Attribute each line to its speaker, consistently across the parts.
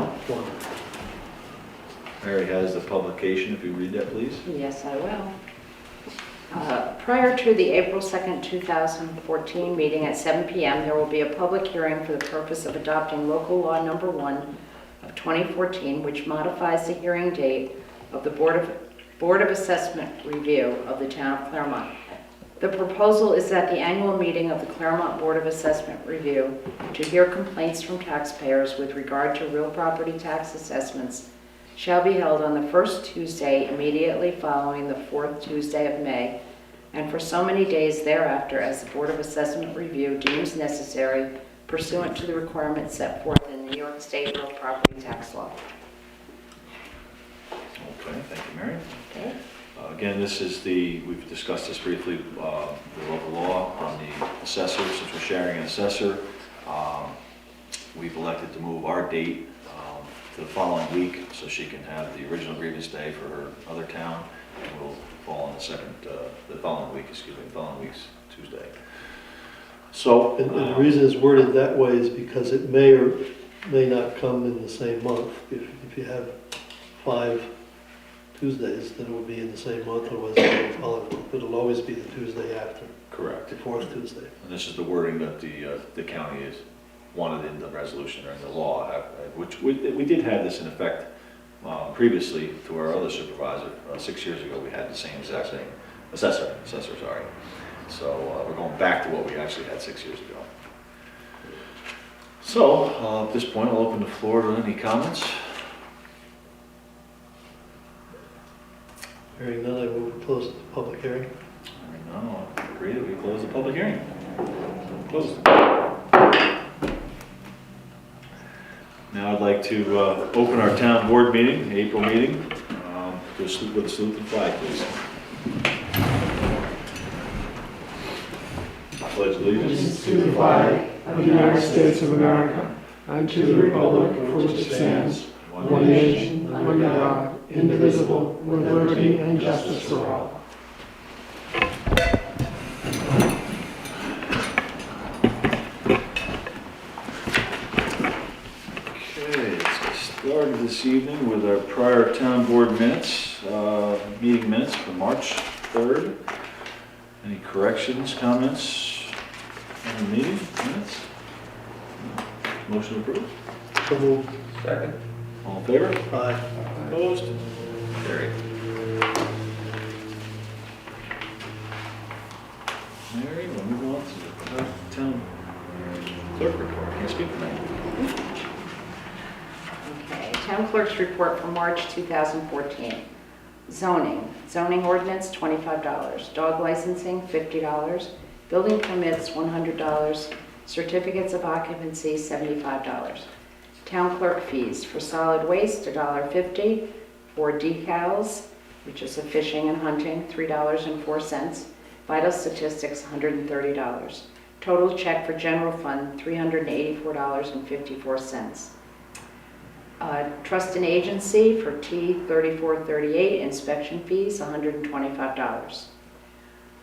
Speaker 1: one.
Speaker 2: Mary has the publication, if you read that, please.
Speaker 3: Yes, I will. Prior to the April 2nd, 2014 meeting at 7 p.m., there will be a public hearing for the purpose of adopting local law number 1 of 2014, which modifies the hearing date of the Board of Assessment review of the town of Clermont. The proposal is that the annual meeting of the Clermont Board of Assessment review to hear complaints from taxpayers with regard to real property tax assessments shall be held on the first Tuesday immediately following the fourth Tuesday of May, and for so many days thereafter as the Board of Assessment review deems necessary pursuant to the requirements set forth in the New York State real property tax law.
Speaker 2: Okay, thank you, Mary.
Speaker 3: Okay.
Speaker 2: Again, this is we've discussed this briefly, the local law on the assessor, since we're sharing an assessor. We've elected to move our date to the following week so she can have the original grievance day for her other town, and we'll fall on the following week's Tuesday. So,
Speaker 1: And the reason it's worded that way is because it may or may not come in the same month. If you have 5 Tuesdays, then it would be in the same month, otherwise it'll always be the Tuesday after.
Speaker 2: correct.
Speaker 1: The fourth Tuesday.
Speaker 2: And this is the wording that the county has wanted in the resolution or in the law, which we did have this in effect previously to our other supervisor. 6 years ago, we had the same exact thing. Assessor, sorry. So we're going back to what we actually had 6 years ago. So at this point, I'll open the floor to any comments.
Speaker 1: Hearing none, I move to close the public hearing.
Speaker 2: No, I agree that we close the public hearing. Closed. Now I'd like to open our town board meeting, the April meeting, with a salute to the flag, please. Pledge allegiance
Speaker 4: To the flag of the United States of America and to the republic for which it stands, one nation, under God, indivisible, with liberty and justice for all.
Speaker 2: Okay, let's get started this evening with our prior town board minutes, meeting minutes for March 3rd. Any corrections, comments on the meeting minutes? Motion approved.
Speaker 1: So moved.
Speaker 5: Second.
Speaker 2: All in favor?
Speaker 1: Aye.
Speaker 2: Opposed? Carried. Mary, we'll move on to the town clerk report. Can't speak tonight.
Speaker 3: Okay, Town Clerk's report for March 2014. Zoning ordinance, $25. Dog licensing, $50. Building permits, $100. Certificates of occupancy, $75. Town clerk fees for solid waste, $1.50. For decals, which is a fishing and hunting, $3.04. Vital statistics, $130. Total check for general fund, $384.54. Trust and agency for T3438 inspection fees, $125.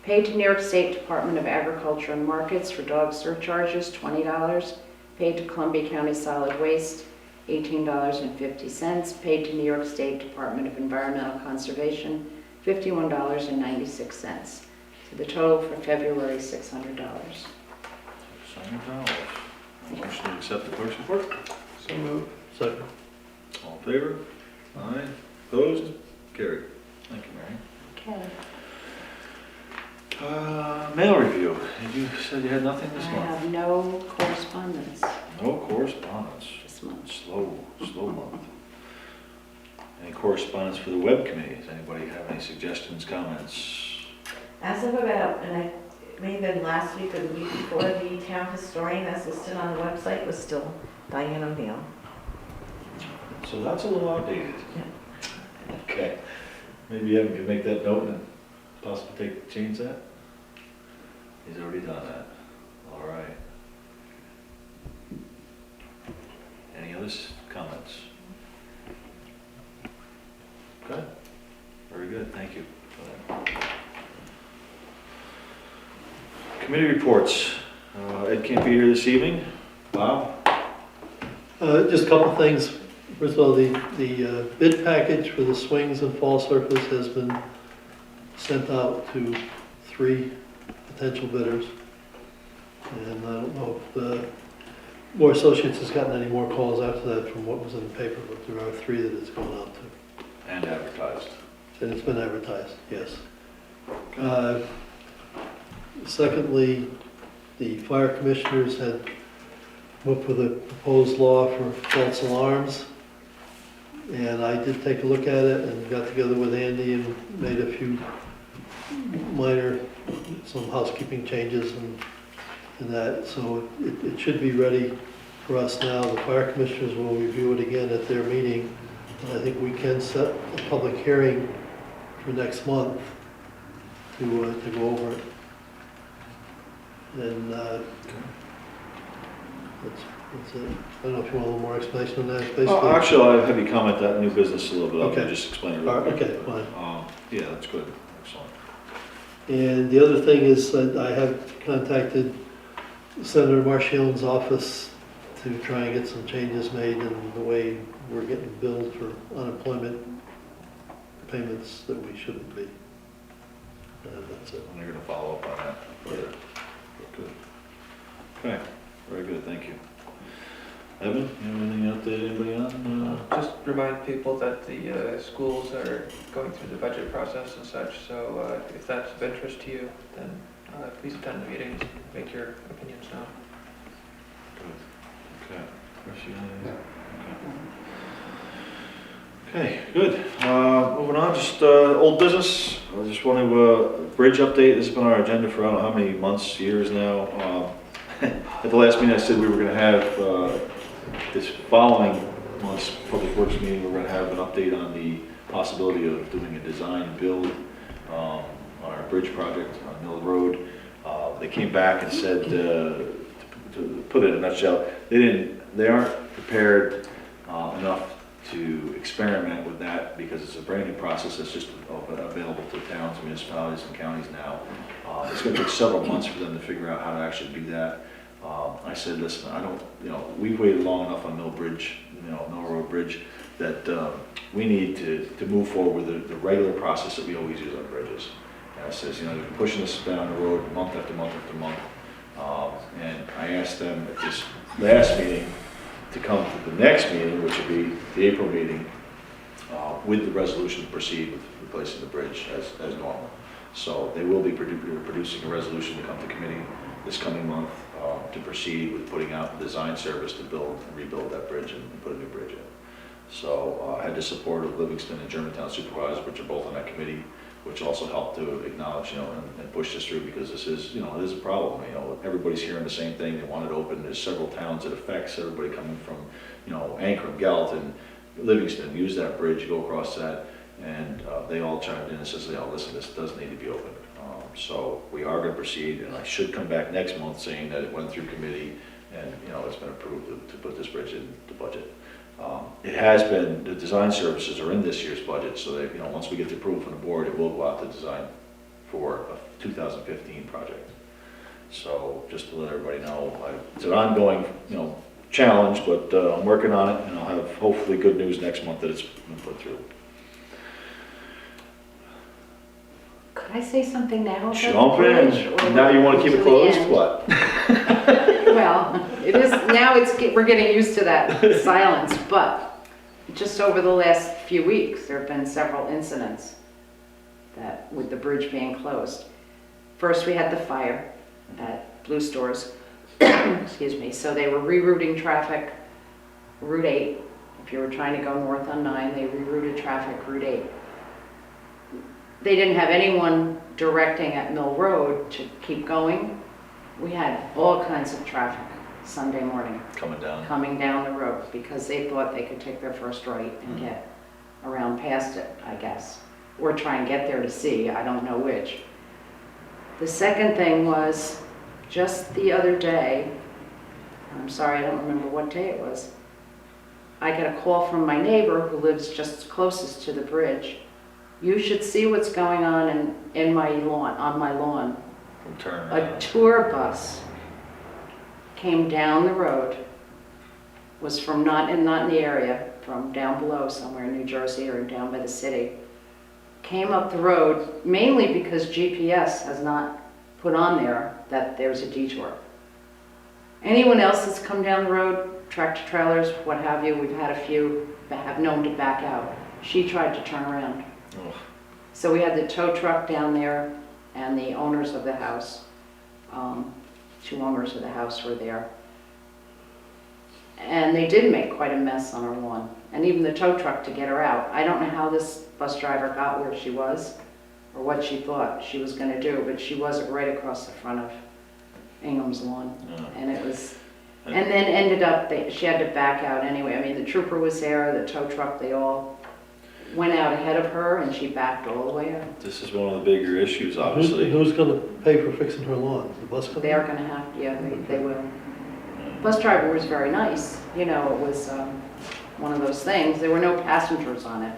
Speaker 3: Paid to New York State Department of Agriculture and Markets for dog surcharges, $20. Paid to Columbia County Solid Waste, $18.50. Paid to New York State Department of Environmental Conservation, $51.96. So the total for February, $600.
Speaker 2: $600. Motion to accept the clerk's report.
Speaker 1: So moved. Second.
Speaker 2: All in favor? Aye. Opposed? Carried. Thank you, Mary.
Speaker 3: Okay.
Speaker 2: Mail review. You said you had nothing
Speaker 3: I
Speaker 2: this month?
Speaker 3: have no correspondence
Speaker 2: No correspondence.
Speaker 3: this month.
Speaker 2: Slow month. Any correspondence for the web committee? Does anybody have any suggestions, comments?
Speaker 6: As of about, and it may have been last week or the week before, the town historian as listed on the website was still Diane O'Neill.
Speaker 2: So that's a little outdated. Okay. Maybe Evan could make that note and possibly change that? He's already done that. All right. Any other comments? Okay. Very good. Thank you for that. Committee reports. Ed can't be here this evening. Bob?
Speaker 1: Just a couple things. First of all, the bid package for the swings and fall surface has been sent out to 3 potential bidders. And I don't know if Moore Associates has gotten any more calls after that from what was in the paper, but there are 3 that it's gone out to.
Speaker 2: And advertised.
Speaker 1: And it's been advertised, yes. Secondly, the fire commissioners had come up with a proposed law for false alarms. And I did take a look at it and got together with Andy and made a few minor, some housekeeping changes and that. So it should be ready for us now. The fire commissioners will review it again at their meeting. And I think we can set a public hearing for next month to go over it. And that's it. I don't know if you want a little more explanation on that. It's basically,
Speaker 2: Actually, I'll have you comment that new business a little bit.
Speaker 1: Okay.
Speaker 2: I'll just explain it. Real quick.
Speaker 1: okay, fine.
Speaker 2: Yeah, that's good. Excellent.
Speaker 1: And the other thing is that I have contacted Senator Marshall's office to try and get some changes made in the way we're getting billed for unemployment payments that we shouldn't be. And that's it.
Speaker 2: And you're going to follow up on that further. Good. Okay, very good, thank you. Evan, you have anything out there, anybody on?
Speaker 5: Just remind people that the schools are going through the budget process and such, so if that's of interest to you, then please attend the meetings, make your opinions known.
Speaker 2: Good. Okay. Chris, you have anything? Okay, good. Moving on, just old business. I just want to, bridge update. This has been our agenda for I don't know how many months, years now. At the last meeting I said we were going to have, this following month's Public Works meeting, we're going to have an update on the possibility of doing a design build on our bridge project on Mill Road. They came back and said, to put it in a nutshell, they aren't prepared enough to experiment with that because it's a brand new process that's just available to towns, municipalities, and counties now. It's going to take several months for them to figure out how to actually do that. I said, listen, we've waited long enough on Mill Road Bridge that we need to move forward with the regular process that we always use on bridges. And I says, they've been pushing us down the road month after month after month. And I asked them at this last meeting to come to the next meeting, which would be the April meeting, with the resolution to proceed with replacing the bridge as normal. So they will be producing a resolution to come to committee this coming month to proceed with putting out the design service to build and rebuild that bridge and put a new bridge in. So I had the support of Livingston and Germantown supervisors, which are both on that committee, which also helped to acknowledge, and push this through because this is, it is a problem. Everybody's hearing the same thing. They want it open. There's several towns it affects. Everybody coming from, Ankrum, Gallatin, Livingston, use that bridge, go across that, and they all chimed in and says, listen, this does need to be opened. So we are going to proceed, and I should come back next month saying that it went through committee and, it's been approved to put this bridge in the budget. It has been, the design services are in this year's budget, so that, once we get the approval from the board, it will go out to design for a 2015 project. So just to let everybody know, it's an ongoing, challenge, but I'm working on it, and I'll have hopefully good news next month that it's been put through.
Speaker 3: Could I say something now about the
Speaker 2: Jump
Speaker 3: bridge?
Speaker 2: in.
Speaker 3: or
Speaker 2: Now you want to keep it
Speaker 3: the
Speaker 2: closed?
Speaker 3: end?
Speaker 2: What?
Speaker 3: Well, it is, now we're getting used to that silence, but just over the last few weeks, there have been several incidents that, with the bridge being closed. First, we had the fire at Blue Stores, excuse me, so they were rerouting traffic, Route 8. If you were trying to go north on 9, they rerouted traffic, Route 8. They didn't have anyone directing at Mill Road to keep going. We had all kinds of traffic Sunday morning coming down the road because they thought they could take their first right and get around past it, I guess, or try and get there to see, I don't know which. The second thing was just the other day, I'm sorry, I don't remember what day it was, I got a call from my neighbor who lives just closest to the bridge. You should see what's going on in my lawn, on my lawn. A tour bus came down the road was from not in the area, from down below somewhere in New Jersey or down by the city. Came up the road mainly because GPS has not put on there that there's a detour. Anyone else that's come down the road, tractor trailers, what have you, we've had a few that have known to back out. She tried to turn around.
Speaker 2: Oh.
Speaker 3: So we had the tow truck down there and the owners of the house, 2 owners of the house were there. And they did make quite a mess on our lawn, and even the tow truck to get her out. I don't know how this bus driver got where she was or what she thought she was going to do, but she wasn't right across the front of Ingham's lawn. And it was, and then ended up, she had to back out anyway. I mean, the trooper was there, the tow truck, they all went out ahead of her, and she backed all the way out.
Speaker 2: This is one of the bigger issues, obviously.
Speaker 1: Who's gonna pay for fixing her lawn? The bus company?
Speaker 3: They are going to have, yeah, they will. Bus driver was very nice, you know, it was one of those things. There were no passengers on it,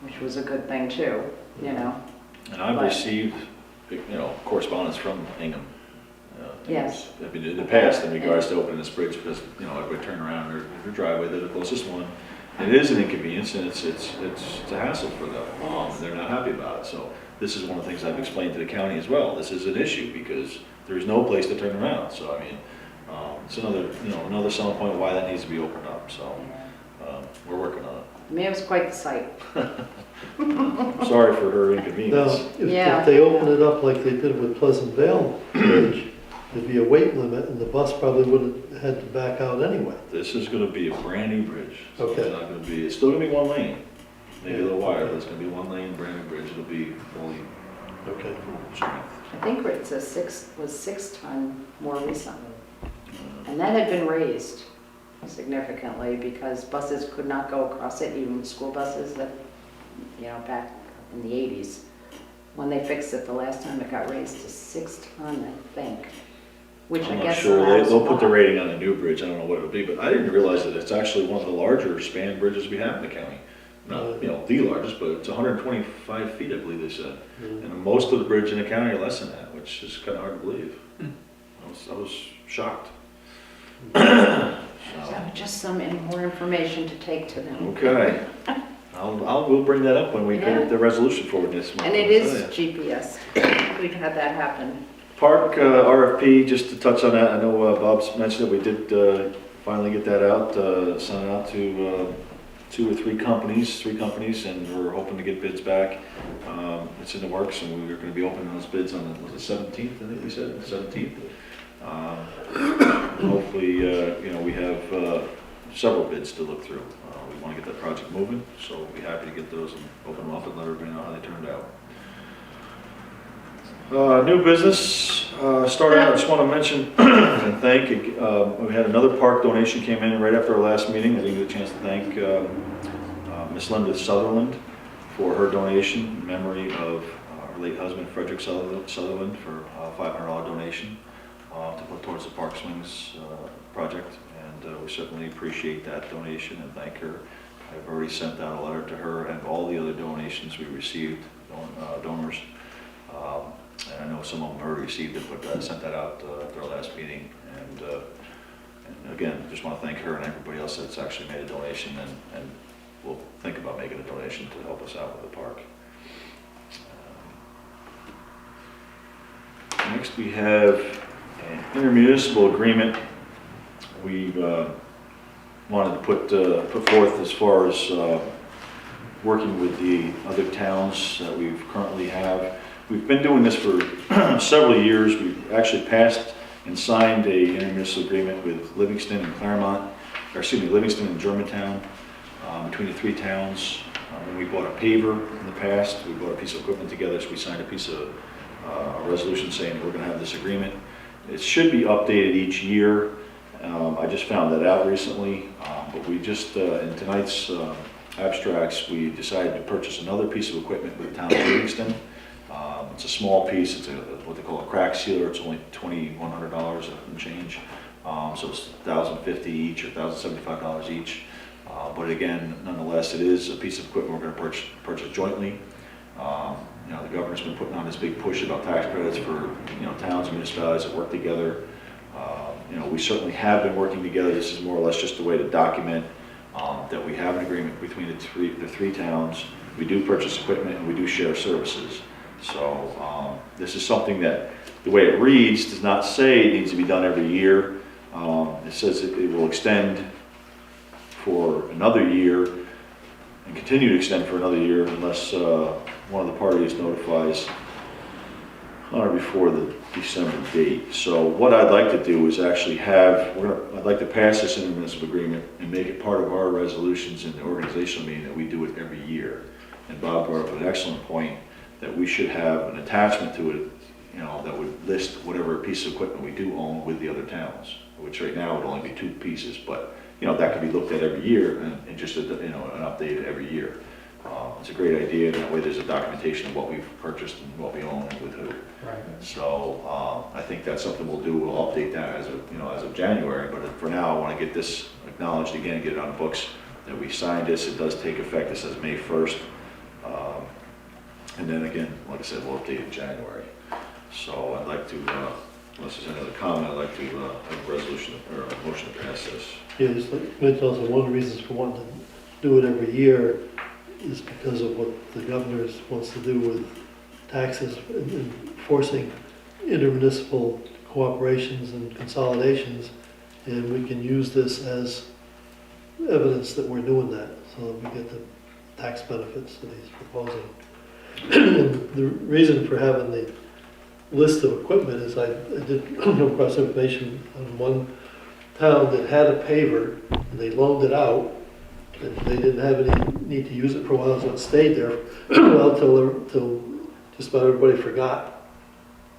Speaker 3: which was a good thing too, you know.
Speaker 2: And I've
Speaker 3: But-
Speaker 2: received, you know, correspondence from Ingham.
Speaker 3: Yes.
Speaker 2: I mean, in the past, in regards to opening this bridge, because, you know, everybody turn around their driveway, they're the closest one. And it is an inconvenience, and it's a hassle for them. They're not happy about it. So this is one of the things I've explained to the county as well. This is an issue because there's no place to turn around. So, I mean, it's another selling point why that needs to be opened up. So we're working on it.
Speaker 3: I mean, it was quite the sight.
Speaker 2: I'm sorry for her
Speaker 1: Now,
Speaker 2: inconvenience.
Speaker 1: if they open it up like they did with Pleasant Vale Bridge, there'd be a weight limit, and the bus probably would have had to back out anyway.
Speaker 2: This is going to be a brand new bridge. So
Speaker 1: Okay.
Speaker 2: It's not going to be. It's still going to be one lane. Maybe a little wider, but it's going to be one lane, brand new bridge. It'll be fully
Speaker 1: Okay.
Speaker 2: full strength.
Speaker 3: I think it's a 6-ton more recently. And that had been raised significantly because buses could not go across it, even school buses that, you know, back in the 80s. When they fixed it the last time, it got raised to 6-ton, I think, which I
Speaker 2: I'm not
Speaker 3: guess
Speaker 2: sure.
Speaker 3: allows
Speaker 2: They'll put the
Speaker 3: five.
Speaker 2: rating on the new bridge. I don't know what it'll be, but I didn't realize that it's actually one of the larger span bridges we have in the county. Not, you know, the largest, but it's 125 feet, I believe they said. And most of the bridge in the county are less than that, which is kind of hard to believe. I was shocked.
Speaker 3: So just some more information to take to them.
Speaker 2: Okay. We'll bring that up when we
Speaker 3: Yeah.
Speaker 2: get the resolution forward this month.
Speaker 3: And it is GPS. We've had that happen.
Speaker 2: Park RFP, just to touch on that, I know Bob's mentioned that we did finally get that out, sent it out to 2 or 3 companies, and we're hoping to get bids back. It's in the works, and we're going to be opening those bids on the 17th, I think we said, 17th. Hopefully, you know, we have several bids to look through. We want to get that project moving, so we'll be happy to get those and open them up and let everybody know how they turned out. New business, starting out, I just want to mention and thank, we had another park donation came in right after our last meeting. I didn't get a chance to thank Miss Linda Sutherland for her donation in memory of her late husband Frederick Sutherland for a $500 donation to put towards the Park Swings project. And we certainly appreciate that donation and thank her. I've already sent out a letter to her and all the other donations we received, donors. And I know some of them already received it, but I sent that out at our last meeting. And again, just want to thank her and everybody else that's actually made a donation and will think about making a donation to help us out with the park. Next we have an intermunicipal agreement we wanted to put forth as far as working with the other towns that we currently have. We've been doing this for several years. We've actually passed and signed a intermunicipal agreement with Livingston and Clermont, or excuse me, Livingston and Germantown, between the 3 towns. When we bought a paver in the past, we bought a piece of equipment together, so we signed a piece of a resolution saying we're going to have this agreement. It should be updated each year. I just found that out recently, but we just, in tonight's abstracts, we decided to purchase another piece of equipment with the town of Livingston. It's a small piece. It's what they call a crack sealer. It's only $2,100 and change. So it's $1,050 each or $1,075 each. But again, nonetheless, it is a piece of equipment we're going to purchase jointly. You know, the governor's been putting on this big push about tax credits for, you know, towns and municipalities that work together. We certainly have been working together. This is more or less just a way to document that we have an agreement between the three towns. We do purchase equipment and we do share services. So this is something that, the way it reads, does not say it needs to be done every year. It says it will extend for another year and continue to extend for another year unless one of the parties notifies on or before the December date. So what I'd like to do is actually I'd like to pass this intermunicipal agreement and make it part of our resolutions in the organizational meeting that we do it every year. And Bob brought up an excellent point that we should have an attachment to it, that would list whatever piece of equipment we do own with the other towns, which right now would only be 2 pieces, but that could be looked at every year and just an update every year. It's a great idea, and that way there's a documentation of what we've purchased and what we own and with who.
Speaker 4: Right.
Speaker 2: So I think that's something we'll do. We'll update that as of January. But for now, I want to get this acknowledged again, get it on the books that we signed this. It does take effect. It says May 1st, and then again, like I said, we'll update it in January. So I'd like to, unless there's any other comment, I'd like to have a resolution or a motion to pass this.
Speaker 1: Yeah, just like Mitch, also one of the reasons for wanting to do it every year is because of what the governor wants to do with taxes and forcing intermunicipal cooperations and consolidations. And we can use this as evidence that we're doing that, so that we get the tax benefits that he's proposing. And the reason for having the list of equipment is I did come across information on one town that had a paver, and they loaned it out, and they didn't have any need to use it for a while, so it stayed there well till just about everybody forgot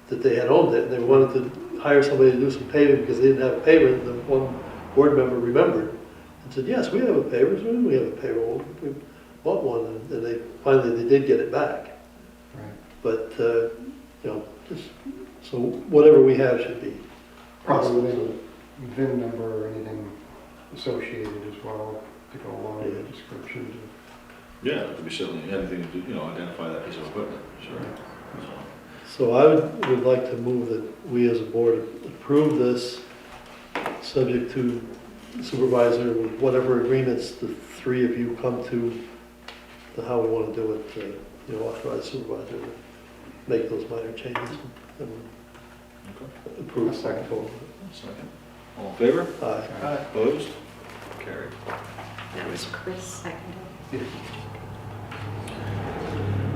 Speaker 1: that they had owned it, and they wanted to hire somebody to do some paving because they didn't have a paver. And the one board member remembered and said, "Yes, we have a paver. We have a paver. Well, we bought one," and they finally did get it back.
Speaker 4: Right.
Speaker 1: But just so whatever we have should be.
Speaker 4: Probably with a VIN number or anything associated as well to go along with the description.
Speaker 2: Yeah, it could be certainly anything to identify that piece of equipment. Sure.
Speaker 1: So I would like to move that we as a board approve this, subject to supervisor with whatever agreements the three of you come to how we want to do it. Authorize supervisor to make those minor changes and approve.
Speaker 4: Second.
Speaker 2: Second. All in favor?
Speaker 1: Aye.
Speaker 2: Opposed? Carried.
Speaker 3: That was Chris seconded.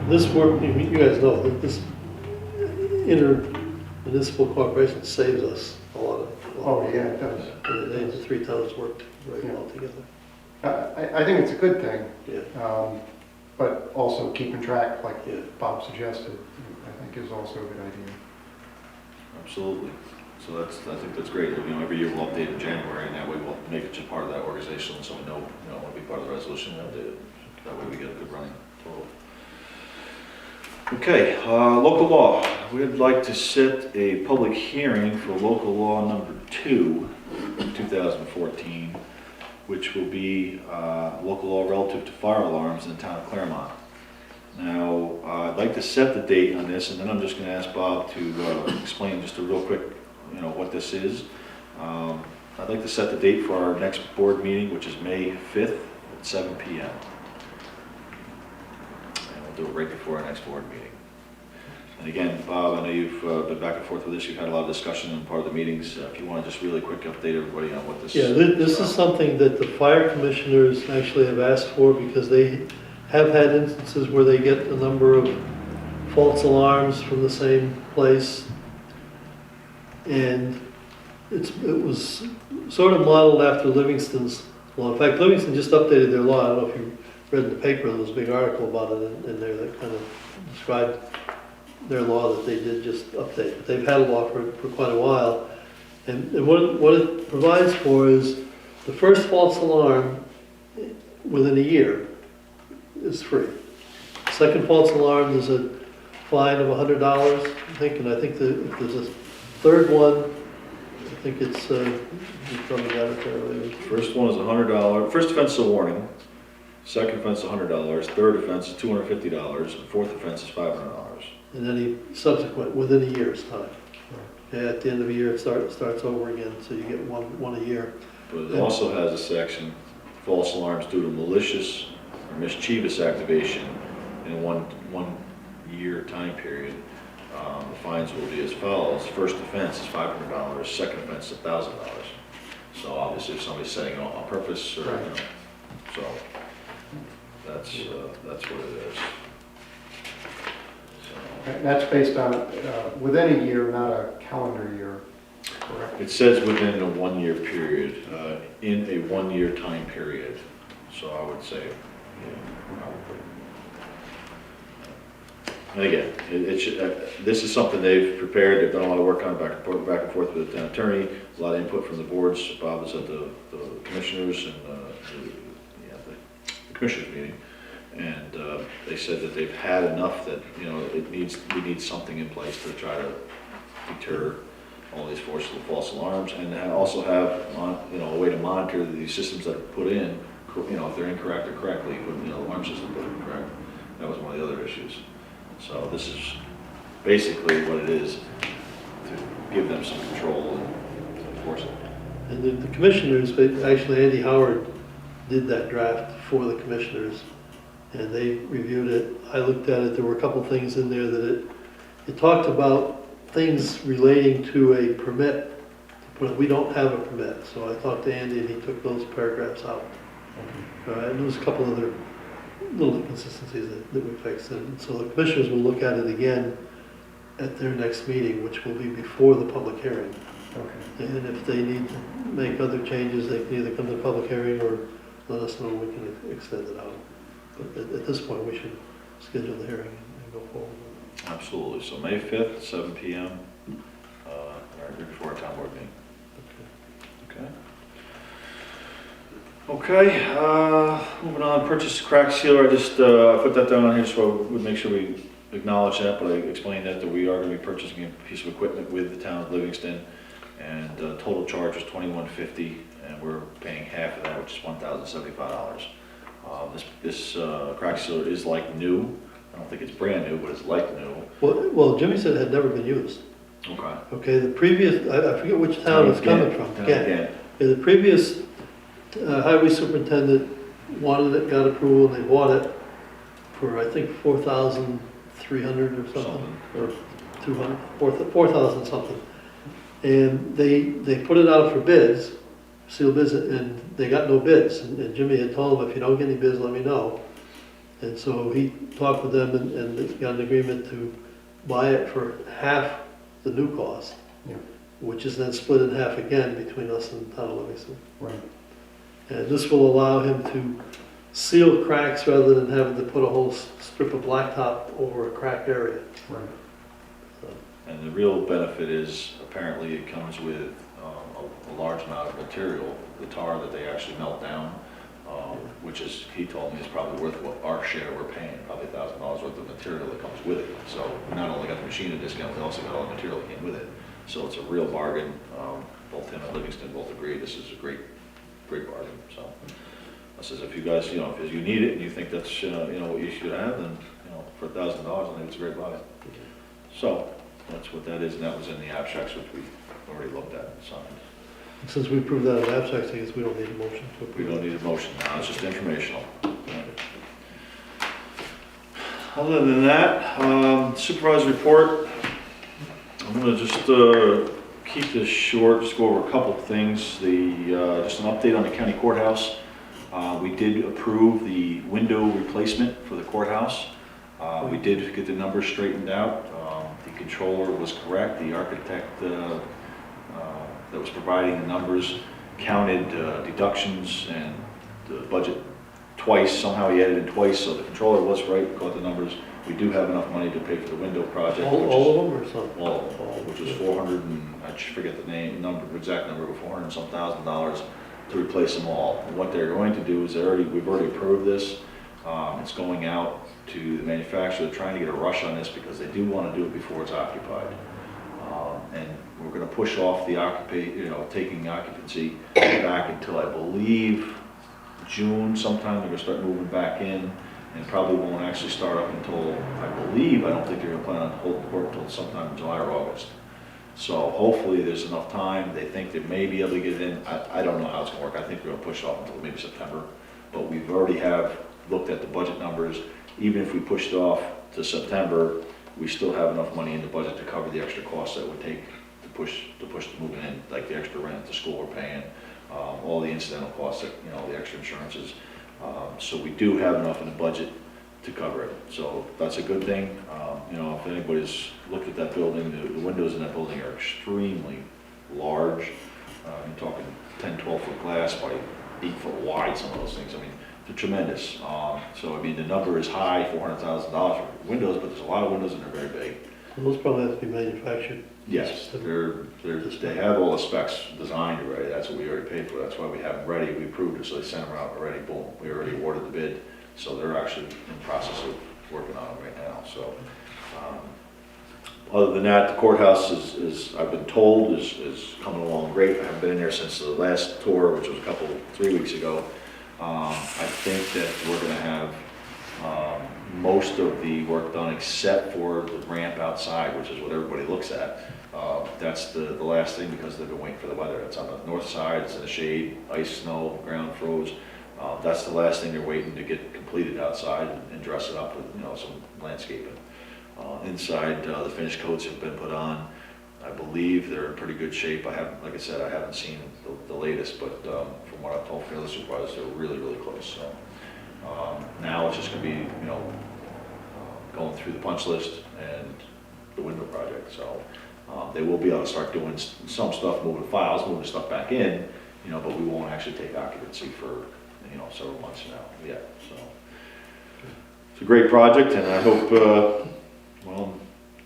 Speaker 1: This work, you guys know, that this intermunicipal cooperation saves us a lot.
Speaker 4: Oh, yeah, it does.
Speaker 1: The 3 towns worked very well together.
Speaker 4: I think it's a good thing,
Speaker 1: Yeah.
Speaker 4: but also keeping track, like
Speaker 1: Yeah.
Speaker 4: Bob suggested, I think is also a good idea.
Speaker 2: Absolutely. So I think that's great. Every year we'll update in January, and that way we'll make it just part of that organization, so we know, it'll be part of the resolution and update it. That way we get a good running total. Okay, local law. We'd like to set a public hearing for local law number 2, 2014, which will be local law relative to fire alarms in the town of Clermont. Now, I'd like to set the date on this, and then I'm just going to ask Bob to explain just a real quick, what this is. I'd like to set the date for our next board meeting, which is May 5th at 7 p.m. And we'll do it right before our next board meeting. And again, Bob, I know you've been back and forth with this. You've had a lot of discussion in part of the meetings. If you want to just really quick update everybody on what this
Speaker 1: Yeah, this is something that the fire commissioners actually have asked for because they have had instances where they get a number of false alarms from the same place. And it was sort of modeled after Livingston's law. In fact, Livingston just updated their law. I don't know if you read in the paper, there was a big article about it in there that kind of described their law that they did just update. But they've had a law for quite a while. And what it provides for is the first false alarm within a year is free. Second false alarm is a fine of $100, I think, and I think that if there's a third one, I think it's, you probably got it there earlier.
Speaker 2: First one is $100. First offense is a warning. Second offense is $100. Third offense is $250. And fourth offense is $500.
Speaker 1: And any subsequent within a year's time. Yeah, at the end of the year, it starts over again, so you get one a year.
Speaker 2: But it also has a section, false alarms due to malicious or mischievous activation in a one-year time period. The fines will be as follows. First offense is $500, second offense is $1,000. So obviously if somebody's setting it on purpose or, you know, so that's what it is. So,
Speaker 4: That's based on, within a year, not a calendar year, correct?
Speaker 2: it says within a one-year period, in a one-year time period. So I would say, yeah, probably. And again, it should, this is something they've prepared, they've done a lot of work on it, back and forth with the town attorney, a lot of input from the boards. Bob was at the commissioners and the commissioners meeting, and they said that they've had enough that, you know, we need something in place to try to deter all these false alarms, and also have, you know, a way to monitor these systems that are put in, you know, if they're incorrect or correctly, you know, the alarm system put in correct. That was one of the other issues. So this is basically what it is, to give them some control and enforce it.
Speaker 1: And the commissioners, actually Andy Howard did that draft for the commissioners, and they reviewed it. I looked at it, there were a couple things in there that it talked about things relating to a permit. But we don't have a permit, so I talked to Andy and he took those paragraphs out. And there was a couple other little inconsistencies that we fixed. And so the commissioners will look at it again at their next meeting, which will be before the public hearing.
Speaker 4: Okay.
Speaker 1: And if they need to make other changes, they can either come to the public hearing or let us know, we can extend it out. But at this point, we should schedule the hearing and go forward.
Speaker 2: Absolutely. So May 5th, 7 p.m., right before our town board meeting. Okay. Okay, moving on, purchase crack sealer. I just put that down on here so we would make sure we acknowledge that, but I explained that we are going to be purchasing a piece of equipment with the town of Livingston, and total charge is $2,150, and we're paying half of that, which is $1,075. This crack sealer is like new. I don't think it's brand new, but it's like new.
Speaker 1: Well, Jimmy said it had never been used.
Speaker 2: Okay.
Speaker 1: Okay, the previous, I forget which town it's coming from.
Speaker 2: Again.
Speaker 1: The previous highway superintendent wanted it, got approval, and they bought it for, I think, $4,300 or something, or 200, 4,000 something. And they put it out for bids, sealed bids, and they got no bids. And Jimmy had told them, if you don't get any bids, let me know. And so he talked with them and got an agreement to buy it for half the new cost,
Speaker 4: Yeah.
Speaker 1: which is then split in half again between us and town of Livingston.
Speaker 4: Right.
Speaker 1: And this will allow him to seal cracks rather than having to put a whole strip of blacktop over a cracked area.
Speaker 4: Right.
Speaker 2: And the real benefit is, apparently it comes with a large amount of material, the tar that they actually melt down, which is, he told me, is probably worth what our share we're paying, probably $1,000 worth of material that comes with it. So we not only got the machine at discount, we also got all the material that came with it. So it's a real bargain. Both him and Livingston both agree this is a great bargain. So I says, if you guys, you know, if you need it and you think that's, you know, what you should have, then, you know, for $1,000, I think it's a great buy. So that's what that is, and that was in the abstracts, which we already looked at and signed.
Speaker 1: Since we proved that in abstract, I guess we don't need a motion to
Speaker 2: We
Speaker 1: approve.
Speaker 2: don't need a motion now, it's just informational. Other than that, supervisor report, I'm gonna just keep this short, just go over a couple of things. Just an update on the county courthouse. We did approve the window replacement for the courthouse. We did get the numbers straightened out. The controller was correct, the architect that was providing the numbers counted deductions and the budget twice. Somehow he added in twice, so the controller was right, caught the numbers. We do have enough money to pay for the window project.
Speaker 1: All of them or some?
Speaker 2: All, which was 400 and, I forget the exact number, but $400 and some thousand to replace them all. And what they're going to do is we've already approved this. It's going out to the manufacturer. They're trying to get a rush on this because they do want to do it before it's occupied. And we're going to push off the taking occupancy back until, I believe, June sometime. They're going to start moving back in, and probably won't actually start up until, I don't think they're going to plan on holding court until sometime in July or August. So hopefully there's enough time. They think they may be able to get it in. I don't know how it's gonna work. I think we're gonna push it off until maybe September. But we've already have looked at the budget numbers. Even if we pushed it off to September, we still have enough money in the budget to cover the extra costs that it would take to push the moving in, like the extra rent at the school we're paying, all the incidental costs, that, you know, the extra insurances. So we do have enough in the budget to cover it. So that's a good thing. You know, if anybody's looked at that building, the windows in that building are extremely large. I'm talking 10, 12-foot glass by 8-foot wide, some of those things. I mean, they're tremendous. So, I mean, the number is high, $400,000 for windows, but there's a lot of windows and they're very big.
Speaker 1: Those probably have to be manufactured.
Speaker 2: Yes, they have all the specs designed already. That's what we already paid for. That's why we have them ready. We approved it, so they sent them out already. Boom, we already awarded the bid. So they're actually in the process of working on it right now. So, other than that, the courthouse is I've been told, is coming along great. I haven't been in there since the last tour, which was 3 weeks ago. I think that we're gonna have most of the work done except for the ramp outside, which is what everybody looks at. That's the last thing because they've been waiting for the weather. It's on the north side, it's in the shade, ice, snow, ground froze. That's the last thing they're waiting to get completed outside and dress it up with, you know, some landscaping. Inside, the finish coats have been put on. I believe they're in pretty good shape. Like I said, I haven't seen the latest, but from what I've told from the other supervisors, they're really, really close. So now it's just going to be, you know, going through the punch list and the window project. So they will be able to start doing some stuff, moving files, moving stuff back in, you know, but we won't actually take occupancy for, you know, several months now yet. So it's a great project, and I hope, well,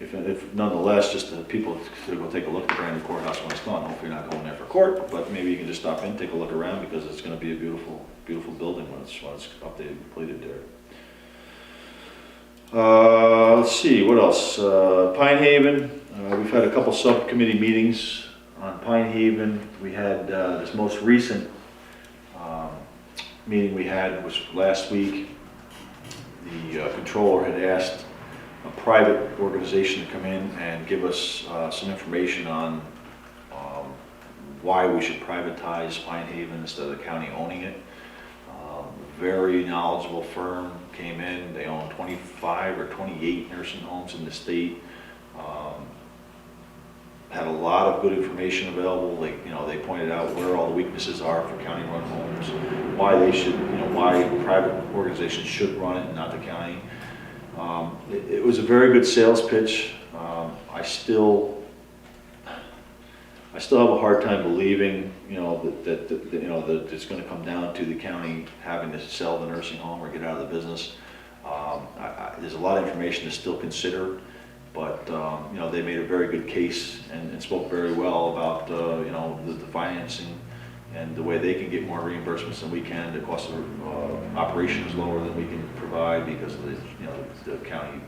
Speaker 2: if nonetheless, just the people to go take a look at the brand new courthouse when it's done. Hopefully you're not going there for court, but maybe you can just stop in, take a look around, because it's going to be a beautiful, beautiful building when it's updated and completed there. Let's see, what else? Pine Haven, we've had a couple subcommittee meetings on Pine Haven. We had this most recent meeting we had was last week. The controller had asked a private organization to come in and give us some information on why we should privatize Pine Haven instead of the county owning it. Very knowledgeable firm came in. They own 25 or 28 nursing homes in the state. Had a lot of good information available. They pointed out where all the weaknesses are for county-run homes, why they should, why private organizations should run it and not the county. It was a very good sales pitch. I still have a hard time believing, that it's going to come down to the county having to sell the nursing home or get out of the business. There's a lot of information to still consider, but they made a very good case and spoke very well about the financing and the way they can get more reimbursements than we can. The cost of operation is lower than we can provide because of the county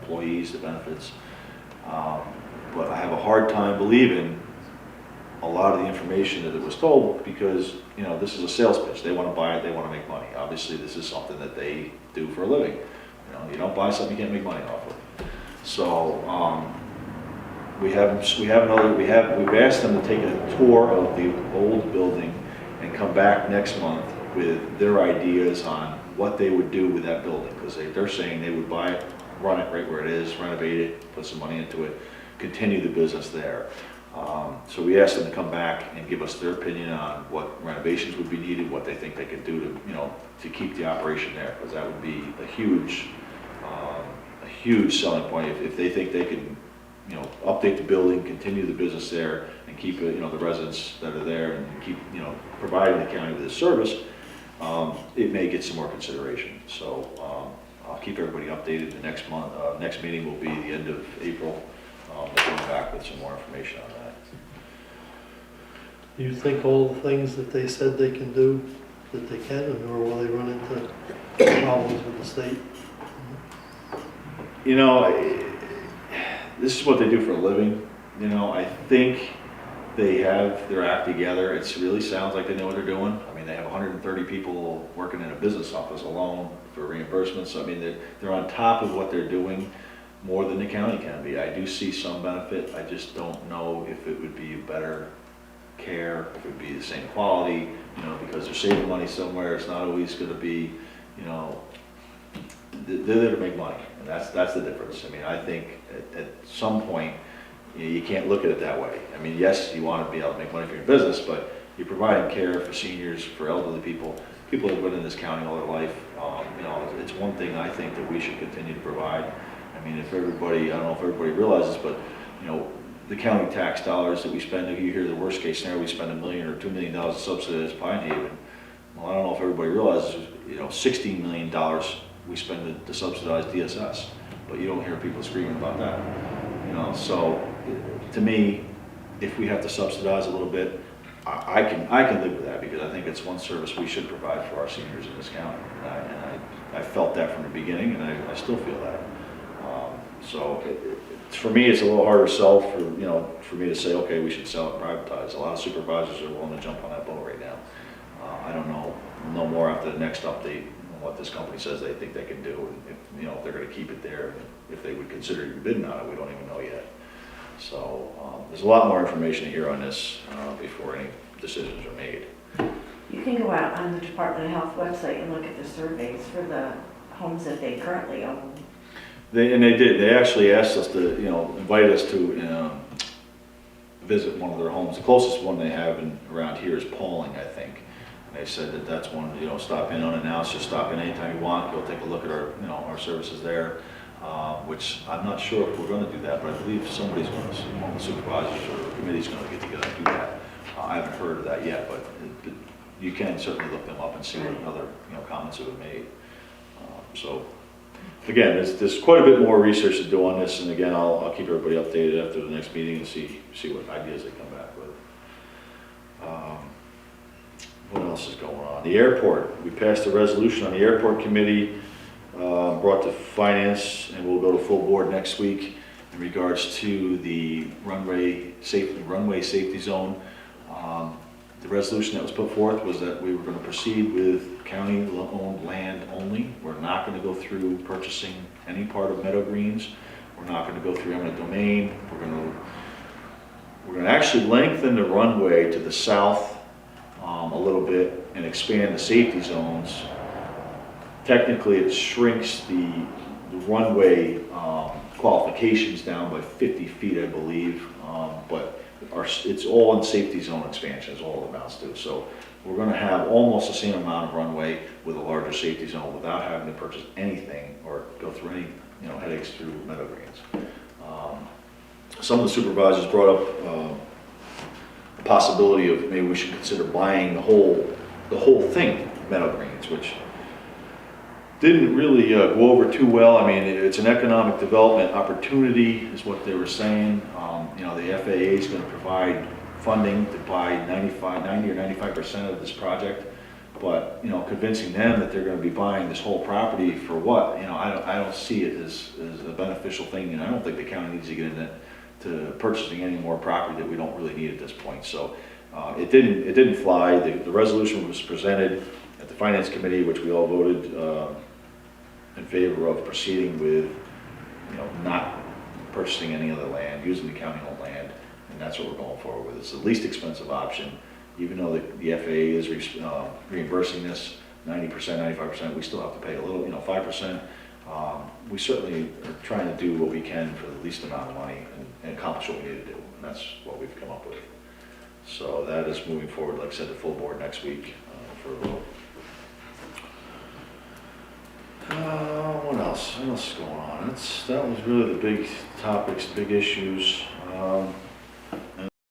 Speaker 2: employees, the benefits. But I have a hard time believing a lot of the information that it was told, because this is a sales pitch. They want to buy it, they want to make money. Obviously, this is something that they do for a living. You don't buy something you can't make money off of. So we've asked them to take a tour of the old building and come back next month with their ideas on what they would do with that building, because they're saying they would buy it, run it right where it is, renovate it, put some money into it, continue the business there. So we asked them to come back and give us their opinion on what renovations would be needed, what they think they could do to keep the operation there, because that would be a huge selling point if they think they can update the building, continue the business there, and keep the residents that are there, and keep providing the county with this service. It may get some more consideration. So I'll keep everybody updated. The next meeting will be the end of April. We'll come back with some more information on that.
Speaker 1: Do you think all the things that they said they can do, that they can, or will they run into problems with the state?
Speaker 2: This is what they do for a living. I think they have their act together. It really sounds like they know what they're doing. I mean, they have 130 people working in a business office alone for reimbursements. I mean, they're on top of what they're doing. more than the county can be. I do see some benefit, I just don't know if it would be better care, if it would be the same quality, you know, because they're saving money somewhere, it's not always gonna be, you know, they're there to make money, and that's the difference. I mean, I think at some point, you can't look at it that way. I mean, yes, you wanna be able to make money for your business, but you're providing care for seniors, for elderly people that have been in this county all their life. You know, it's one thing I think that we should continue to provide. I mean, if everybody, I don't know if everybody realizes, but, you know, the county tax dollars that we spend, if you hear the worst case scenario, we spend $1 million or $2 million to subsidize Pine Haven. Well, I don't know if everybody realizes, you know, $16 million we spend to subsidize DSS, but you don't hear people screaming about that. You know, so to me, if we have to subsidize a little bit, I can live with that, because I think it's one service we should provide for our seniors in this county. And I felt that from the beginning, and I still feel that. So for me, it's a little harder sell for, you know, for me to say, okay, we should sell it privatize. A lot of supervisors are willing to jump on that boat right now. I don't know, no more after the next update, what this company says they think they can do, and if, you know, if they're going to keep it there, if they would consider bidding on it, we don't even know yet. So there's a lot more information here on this before any decisions are made.
Speaker 6: You can go out on the Department of Health website and look at the surveys for the homes that they currently own.
Speaker 2: They did. They actually asked us to, you know, invited us to visit one of their homes. The closest one they have around here is Pauling, I think. And they said that that's one, you know, stop in unannounced, just stop in anytime you want, go take a look at our, you know, our services there. Which I'm not sure if we're going to do that, but I believe somebody's going to, one of the supervisors or committee's going to get together and do that. I haven't heard of that yet, but you can certainly look them up and see what other, you know, comments have been made. So again, there's quite a bit more research to do on this, and again, I'll keep everybody updated after the next meeting and see what ideas they come back with. What else is going on? The airport. We passed a resolution on the airport committee. Brought to finance, and we'll go to full board next week in regards to the runway safety zone. The resolution that was put forth was that we were going to proceed with county-owned land only. We're not going to go through purchasing any part of Meadow Greens. We're not going to go through eminent domain. We're going to actually lengthen the runway to the south a little bit and expand the safety zones. Technically, it shrinks the runway qualifications down by 50 feet, I believe, but it's all in safety zone expansion is all it amounts to. So we're going to have almost the same amount of runway with a larger safety zone without having to purchase anything or go through any, you know, headaches through Meadow Greens. Some of the supervisors brought up the possibility of maybe we should consider buying the whole thing, Meadow Greens, which didn't really go over too well. I mean, it's an economic development opportunity is what they were saying. You know, the FAA is going to provide funding to buy 90 or 95% of this project, but, you know, convincing them that they're going to be buying this whole property for what? You know, I don't see it as a beneficial thing, and I don't think the county needs to get into purchasing any more property that we don't really need at this point. So it didn't fly. The resolution was presented at the Finance Committee, which we all voted in favor of proceeding with, you know, not purchasing any other land, using the county-owned land, and that's what we're going forward with. It's the least expensive option, even though the FAA is reimbursing this 90%, 95%. We still have to pay a little, you know, 5%. We certainly are trying to do what we can for the least amount of money and accomplish what we need to do, and that's what we've come up with. So that is moving forward, like I said, to full board next week for a vote. What else? What else is going on? That was really the big topics, big issues. And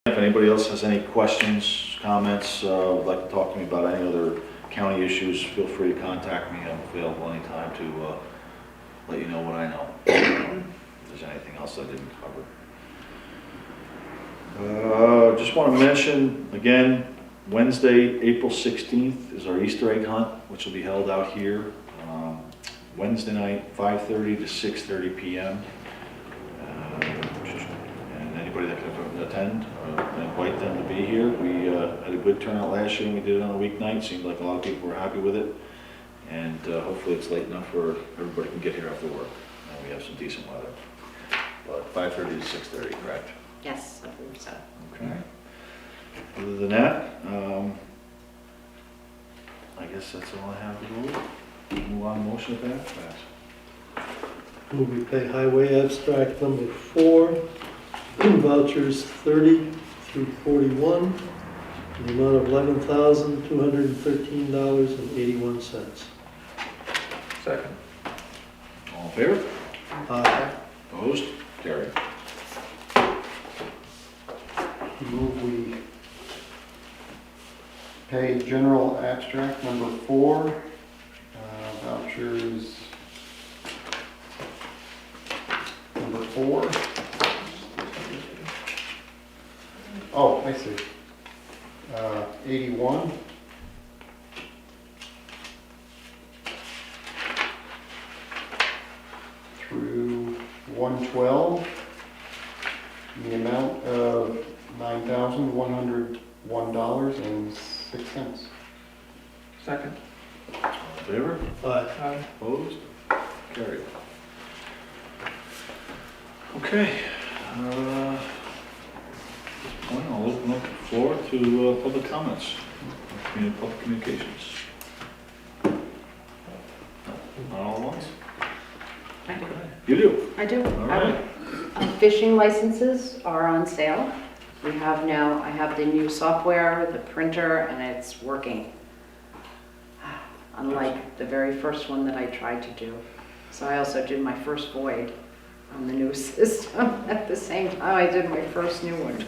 Speaker 2: if anybody else has any questions, comments, would like to talk to me about any other county issues, feel free to contact me. I'm available anytime to let you know what I know. If there's anything else I didn't cover. Just want to mention again, Wednesday, April 16th is our Easter egg hunt, which will be held out here. Wednesday night, 5:30 to 6:30 p.m. And anybody that can attend, I invite them to be here. We had a good turnout last year when we did it on a weeknight. Seemed like a lot of people were happy with it. And hopefully it's late enough where everybody can get here after work. and we have some decent weather. But 5:30 to 6:30, correct?
Speaker 3: Yes, I believe so.
Speaker 2: Okay. Other than that, I guess that's all I have to go. Move on, motion to pass.
Speaker 1: Move we pay highway abstract number 4, vouchers 30 through 41, in the amount of $11,213.81.
Speaker 5: Second.
Speaker 2: All in favor?
Speaker 1: Aye.
Speaker 2: Opposed? Carried.
Speaker 4: Move we pay general abstract number 4, vouchers number 4. Oh, I see. 81. Through 112, in the amount of $9,101.06.
Speaker 5: Second.
Speaker 2: All in favor?
Speaker 1: Aye.
Speaker 5: Aye.
Speaker 2: Opposed? Carried. Okay. Well, I'll open up the floor to public comments, public communications. Not all at once?
Speaker 3: I do.
Speaker 2: You do?
Speaker 3: I do.
Speaker 2: All right.
Speaker 3: Fishing licenses are on sale. I have the new software, the printer, and it's working. Unlike the very first one that I tried to do. So I also did my first void on the new system at the same time I did my first new one.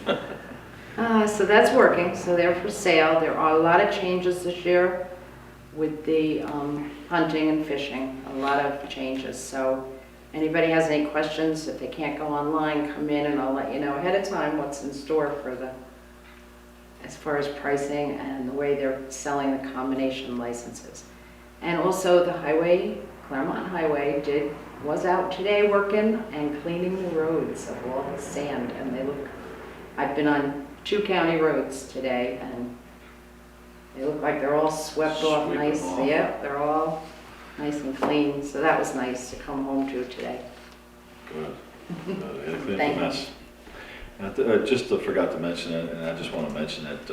Speaker 3: So that's working, so they're for sale. There are a lot of changes this year with the hunting and fishing, a lot of changes. So anybody has any questions, if they can't go online, come in and I'll let you know ahead of time what's in store for as far as pricing and the way they're selling the combination licenses. And also the Clermont Highway was out today working and cleaning the roads of all the sand, and I've been on 2 county roads today, and they look like they're all swept off
Speaker 2: Sweep
Speaker 3: nice.
Speaker 2: them off.
Speaker 3: Yep, they're all nice and clean, so that was nice to come home to today.
Speaker 2: Good. We had a clean
Speaker 3: Thank
Speaker 2: up
Speaker 3: you.
Speaker 2: mess. And I just forgot to mention it, and I just want to mention it,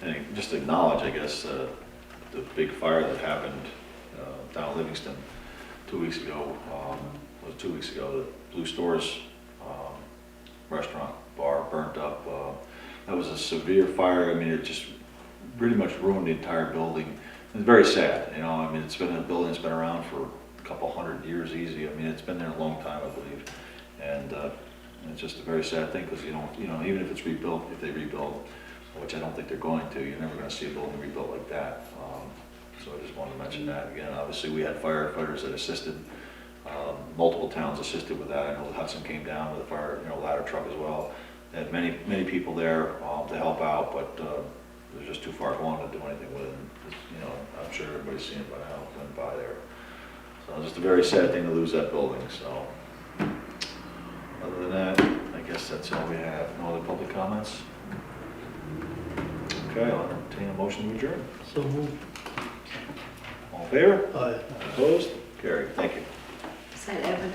Speaker 2: and just acknowledge, I guess, the big fire that happened down in Livingston 2 weeks ago. Was 2 weeks ago, the Blue Stores restaurant bar burnt up. That was a severe fire. I mean, it just pretty much ruined the entire building. It's very sad, you know. I mean, it's been a building that's been around for a couple 100 years easy. I mean, it's been there a long time, I believe, and it's just a very sad thing because you know, even if it's rebuilt, if they rebuild, which I don't think they're going to, you're never going to see a building rebuilt like that. So I just wanted to mention that again. Obviously, we had firefighters that assisted. Multiple towns assisted with that. I know Hudson came down with a fire, ladder truck as well. They had many people there to help out, but it was just too far gone to do anything with it. I'm sure everybody's seen it by now, went by there. So it's just a very sad thing to lose that building. So other than that, I guess that's all we have. No other public comments? Okay, I'll entertain a motion to adjourn.
Speaker 1: So moved.
Speaker 2: All in favor?
Speaker 1: Aye.
Speaker 2: Opposed? Carried. Thank you.
Speaker 3: Is that Evan?